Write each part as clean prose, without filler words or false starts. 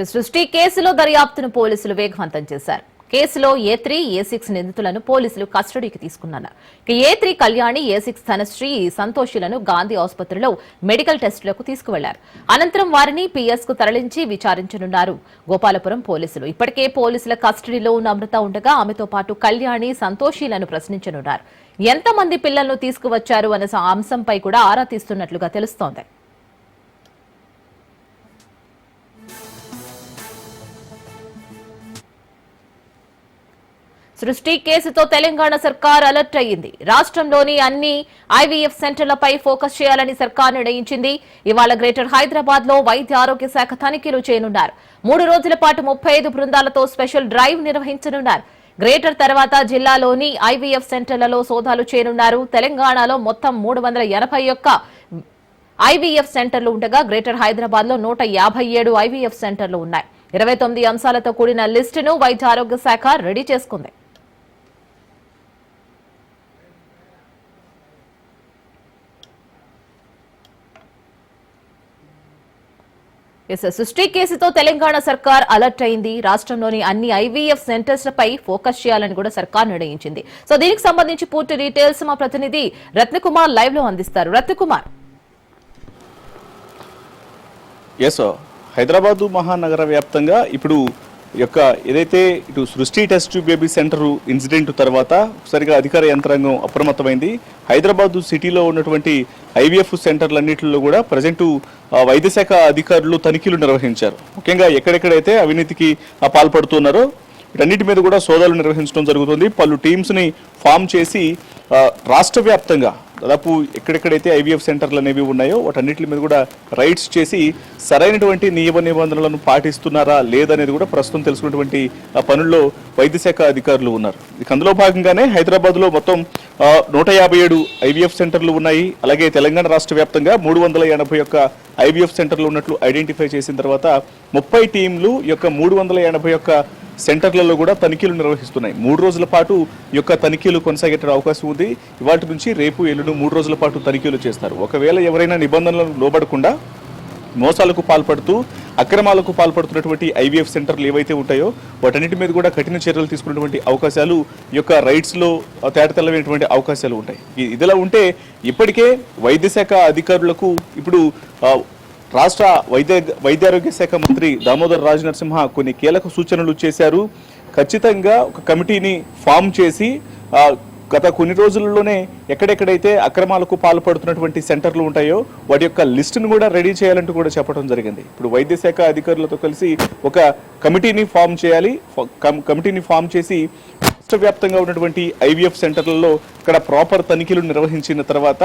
సృష్టి కేసులో దర్యాప్తును పోలీసులు వేగవంతం చేశారు. కేసులో A3, A6 నిందితులను పోలీసులు కస్టడీకి తీసుకున్నారు. A3 కళ్యాణి, A6 ధనశ్రీ, సంతోషులను గాంధీ ఆసుపత్రిలో మెడికల్ టెస్టులకు తీసుకువెళ్లారు. అనంతరం వారిని PS కు తరలించి విచారించనున్నారు. గోపాలపురం పోలీసులు ఇప్పటికే పోలీసుల కస్టడీలో ఉన్న అమృత ఉండగా ఆమెతో పాటు కళ్యాణి, సంతోషులను ప్రశ్నించనున్నారు. ఎంతమంది పిల్లలను తీసుకువచ్చారు అనే అంశంపై కూడా ఆరా తీస్తున్నట్లుగా తెలుస్తోంది. సృష్టి కేసుతో తెలంగాణ సర్కార్ అలర్ట్ అయ్యింది. రాష్ట్రంలోని అన్ని IVF సెంటర్లపై ఫోకస్ చేయాలని సర్కార్ నిర్ణయించింది. ఇవాళ గ్రేటర్ హైదరాబాద్ లో వైద్య ఆరోగ్య శాఖ తనిఖీలు చేయనున్నారు. 3 రోజుల పాటు 35 బృందాలతో స్పెషల్ డ్రైవ్ నిర్వహించనున్నారు. గ్రేటర్ తర్వాత జిల్లాలోని IVF సెంటర్లలో సోదాలు చేయనున్నారు. తెలంగాణలో మొత్తం 381 IVF సెంటర్లు ఉండగా గ్రేటర్ హైదరాబాద్ లో 157 IVF సెంటర్లు ఉన్నాయి. 29 అంశాలతో కూడిన లిస్టును వైద్య ఆరోగ్య శాఖ రెడీ చేసుకుంది. సృష్టి కేసుతో తెలంగాణ సర్కార్ అలర్ట్ అయింది. రాష్ట్రంలోని అన్ని IVF సెంటర్స్ పై ఫోకస్ చేయాలని కూడా సర్కార్ నిర్ణయించింది. సో దీనికి సంబంధించి పూర్తి డీటెయిల్స్ మా ప్రతినిధి రత్నకుమార్ లైవ్ లో అందిస్తారు. రత్నకుమార్, హైదరాబాద్ మహానగర వ్యాప్తంగా ఇప్పుడు యొక్క ఏదైతే ఇటు సృష్టి టెస్ట్ బేబీ సెంటర్ ఇన్సిడెంట్ తర్వాత ఒకసారిగా అధికార యంత్రాంగం అప్రమత్తమైంది. హైదరాబాద్ సిటీలో ఉన్నటువంటి IVF సెంటర్లన్నింటిలో కూడా ప్రజెంట్ వైద్య శాఖ అధికారులు తనిఖీలు నిర్వహించారు. ముఖ్యంగా ఎక్కడెక్కడైతే అవినీతికి పాల్పడుతున్నారో వీటన్నిటి మీద కూడా సోదాలు నిర్వహించడం జరుగుతుంది. పలు టీమ్స్ని ఫామ్ చేసి రాష్ట్ర వ్యాప్తంగా దాదాపు ఎక్కడెక్కడైతే IVF సెంటర్లు అనేవి ఉన్నాయో వాటన్నిటి మీద కూడా రైడ్స్ చేసి సరైనటువంటి నియమ నిబంధనలను పాటిస్తున్నారా లేదనేది కూడా ప్రస్తుతం తెలుసుకున్నటువంటి పనుల్లో వైద్య శాఖ అధికారులు ఉన్నారు. అందులో భాగంగానే హైదరాబాద్లో మొత్తం 157 IVF సెంటర్లు ఉన్నాయి. అలాగే తెలంగాణ రాష్ట్ర వ్యాప్తంగా 381 IVF సెంటర్లు ఉన్నట్లు ఐడెంటిఫై చేసిన తర్వాత 30 టీంలు యొక్క 381 సెంటర్లలో కూడా తనిఖీలు నిర్వహిస్తున్నాయి. 3 రోజుల పాటు యొక్క తనిఖీలు కొనసాగే అవకాశం ఉంది. ఇవాటి నుంచి రేపు ఎల్లుండి 3 రోజుల పాటు తనిఖీలు చేస్తారు. ఒకవేళ ఎవరైనా నిబంధనలను లోబడకుండా మోసాలకు పాల్పడుతూ అక్రమాలకు పాల్పడుతున్నటువంటి IVF సెంటర్లు ఏవైతే ఉంటాయో వాటన్నిటి మీద కూడా కఠిన చర్యలు తీసుకున్నటువంటి అవకాశాలు ఈ యొక్క రైట్స్లో తేటతెల్లమైనటువంటి అవకాశాలు ఉంటాయి. ఇదిలా ఉంటే ఇప్పటికే వైద్య శాఖ అధికారులకు ఇప్పుడు రాష్ట్ర వైద్యారోగ్య శాఖ మంత్రి దామోదర్ రాజనరసింహ కొన్ని కీలక సూచనలు చేశారు. ఖచ్చితంగా ఒక కమిటీని ఫామ్ చేసి గత కొన్ని రోజుల్లోనే ఎక్కడెక్కడైతే అక్రమాలకు పాల్పడుతున్నటువంటి సెంటర్లు ఉంటాయో వాటి యొక్క లిస్టును కూడా రెడీ చేయాలంటూ కూడా చెప్పడం జరిగింది. ఇప్పుడు వైద్య శాఖ అధికారులతో కలిసి ఒక కమిటీని ఫామ్ చేయాలి. కమిటీని ఫామ్ చేసి రాష్ట్ర వ్యాప్తంగా ఉన్నటువంటి IVF సెంటర్లలో ఇక్కడ ప్రాపర్ తనిఖీలు నిర్వహించిన తర్వాత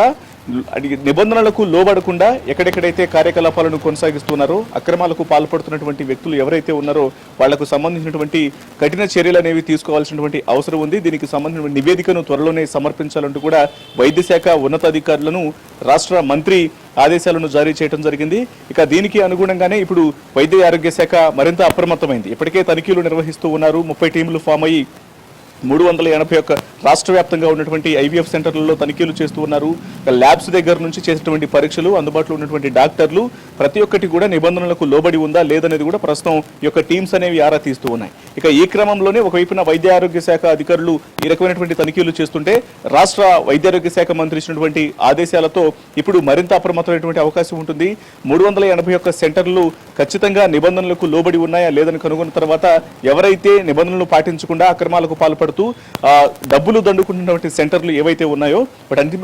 నిబంధనలకు లోబడకుండా ఎక్కడెక్కడైతే కార్యకలాపాలను కొనసాగిస్తున్నారో అక్రమాలకు పాల్పడుతున్నటువంటి వ్యక్తులు ఎవరైతే ఉన్నారో వాళ్లకు సంబంధించినటువంటి కఠిన చర్యలు అనేవి తీసుకోవాల్సినటువంటి అవసరం ఉంది. దీనికి సంబంధించిన నివేదికను త్వరలోనే సమర్పించాలంటూ కూడా వైద్య శాఖ ఉన్నతాధికారులను రాష్ట్ర మంత్రి ఆదేశాలను జారీ చేయడం జరిగింది. ఇక దీనికి అనుగుణంగానే ఇప్పుడు వైద్య ఆరోగ్య శాఖ మరింత అప్రమత్తమైంది. ఇప్పటికే తనిఖీలు నిర్వహిస్తూ ఉన్నారు. 30 టీంలు ఫామ్ అయ్యి 381 రాష్ట్ర వ్యాప్తంగా ఉన్నటువంటి IVF సెంటర్లలో తనిఖీలు చేస్తూ ఉన్నారు. ల్యాబ్స్ దగ్గర నుంచి చేసేటువంటి పరీక్షలు, అందుబాటులో ఉన్నటువంటి డాక్టర్లు ప్రతి ఒక్కటి కూడా నిబంధనలకు లోబడి ఉందా లేదనేది కూడా ప్రస్తుతం ఈ యొక్క టీమ్స్ అనేవి ఆరా తీస్తూ ఉన్నాయి. ఇక ఈ క్రమంలోనే ఒకవైపున వైద్య ఆరోగ్య శాఖ అధికారులు ఈ రకమైనటువంటి తనిఖీలు చేస్తుంటే రాష్ట్ర వైద్యారోగ్య శాఖ మంత్రి ఇచ్చినటువంటి ఆదేశాలతో ఇప్పుడు మరింత అప్రమత్తమైనటువంటి అవకాశం ఉంటుంది. 381 సెంటర్లు ఖచ్చితంగా నిబంధనలకు లోబడి ఉన్నాయా లేదని కనుగొన్న తర్వాత ఎవరైతే నిబంధనలు పాటించకుండా అక్రమాలకు పాల్పడుతూ డబ్బులు దండుకుంటున్నటువంటి సెంటర్లు ఏవైతే ఉన్నాయో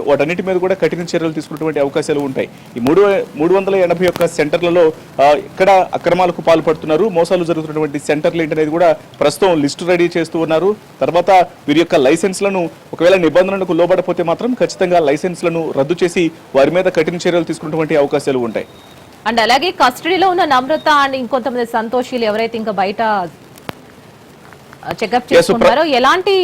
వాటన్నిటి మీద కూడా కఠిన చర్యలు తీసుకున్నటువంటి అవకాశాలు ఉంటాయి. ఈ 381 సెంటర్లలో ఎక్కడ అక్రమాలకు పాల్పడుతున్నారు, మోసాలు జరుగుతున్నటువంటి సెంటర్లు ఏంటనేది కూడా ప్రస్తుతం లిస్టు రెడీ చేస్తూ ఉన్నారు. తర్వాత వీరి యొక్క లైసెన్స్లను ఒకవేళ నిబంధనలకు లోబడపోతే మాత్రం ఖచ్చితంగా లైసెన్స్లను రద్దు చేసి వారి మీద కఠిన చర్యలు తీసుకున్నటువంటి అవకాశాలు ఉంటాయి. అండ్ అలాగే కస్టడీలో ఉన్న నమ్రత అండ్ ఇంకొంతమంది సంతోషులు ఎవరైతే ఇంకా బయట చెకప్ చేసుకున్నారు. ఎలాంటి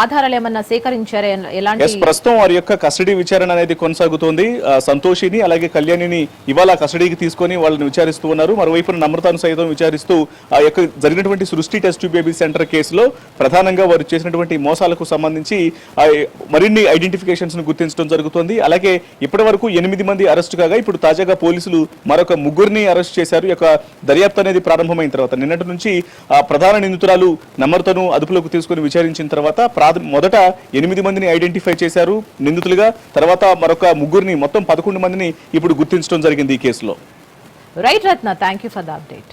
ఆధారాలు ఏమన్నా సేకరించారు? ఎలాంటి ప్రస్తుతం వారి యొక్క కస్టడీ విచారణ అనేది కొనసాగుతోంది. సంతోషిని అలాగే కళ్యాణిని ఇవాళ కస్టడీకి తీసుకొని వాళ్ళని విచారిస్తూ ఉన్నారు. మరోవైపు నమ్రతను సైతం విచారిస్తూ ఆ యొక్క జరిగినటువంటి సృష్టి టెస్ట్ బేబీ సెంటర్ కేసులో ప్రధానంగా వారు చేసినటువంటి మోసాలకు సంబంధించి మరిన్ని ఐడెంటిఫికేషన్స్ ను గుర్తించడం జరుగుతోంది. అలాగే ఇప్పటి వరకు 8 మంది అరెస్టు కాగా ఇప్పుడు తాజాగా పోలీసులు మరొక 3 అరెస్ట్ చేశారు. ఈ యొక్క దర్యాప్తు అనేది ప్రారంభమైన తర్వాత నిన్నటి నుంచి ప్రధాన నిందితురాలు నమ్రతను అదుపులోకి తీసుకుని విచారించిన తర్వాత మొదట 8 మందిని ఐడెంటిఫై చేశారు నిందితులుగా. తర్వాత మరొక 3 మొత్తం 11 మందిని ఇప్పుడు గుర్తించడం జరిగింది ఈ కేసులో. Right Ratna, thank you for the update.